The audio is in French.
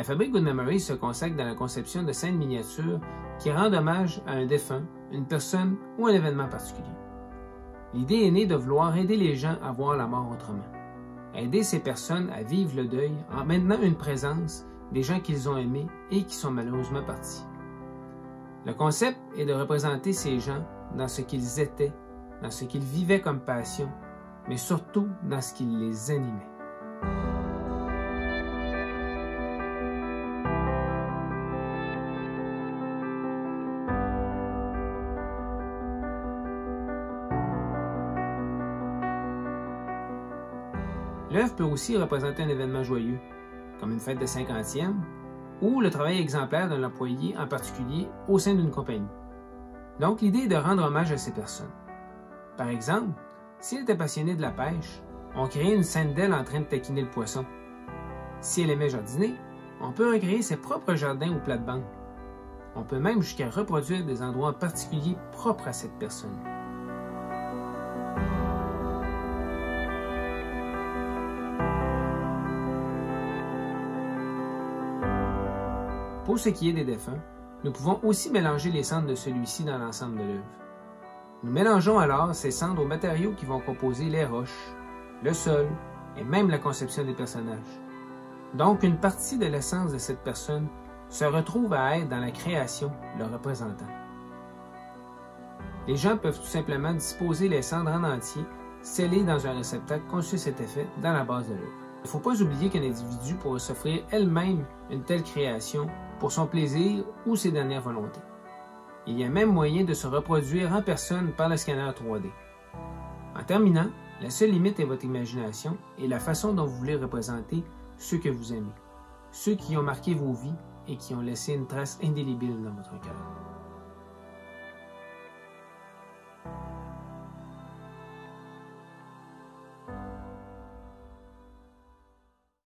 La fabrique Good Memories se consacre dans la conception de scènes miniatures qui rendent hommage à un défunt, une personne ou un événement particulier. L'idée est née de vouloir aider les gens à voir la mort autrement. Aider ces personnes à vivre le deuil en maintenant une présence des gens qu'ils ont aimés et qui sont malheureusement partis. Le concept est de représenter ces gens dans ce qu'ils étaient, dans ce qu'ils vivaient comme passion, mais surtout dans ce qui les animait. L'œuvre peut aussi représenter un événement joyeux, comme une fête de 50e, ou le travail exemplaire d'un employé en particulier au sein d'une compagnie. Donc, l'idée est de rendre hommage à ces personnes. Par exemple, si elle était passionnée de la pêche, on crée une scène d'elle en train de taquiner le poisson. Si elle aimait jardiner, on peut recréer ses propres jardins ou plates-bandes. On peut même jusqu'à reproduire des endroits particuliers propres à cette personne. Pour ce qui est des défunts, nous pouvons aussi mélanger les cendres de celui-ci dans l'ensemble de l'œuvre. Nous mélangeons alors ces cendres aux matériaux qui vont composer les roches, le sol et même la conception des personnages. Donc, une partie de l'essence de cette personne se retrouve à être dans la création, le représentant. Les gens peuvent tout simplement disposer les cendres en entier, scellées dans un réceptacle conçu à cet effet dans la base de l'œuvre. Il ne faut pas oublier qu'un individu pourrait s'offrir elle-même une telle création pour son plaisir ou ses dernières volontés. Il y a même moyen de se reproduire en personne par le scanner 3D. En terminant, la seule limite est votre imagination et la façon dont vous voulez représenter ceux que vous aimez, ceux qui ont marqué vos vies et qui ont laissé une trace indélébile dans votre cœur.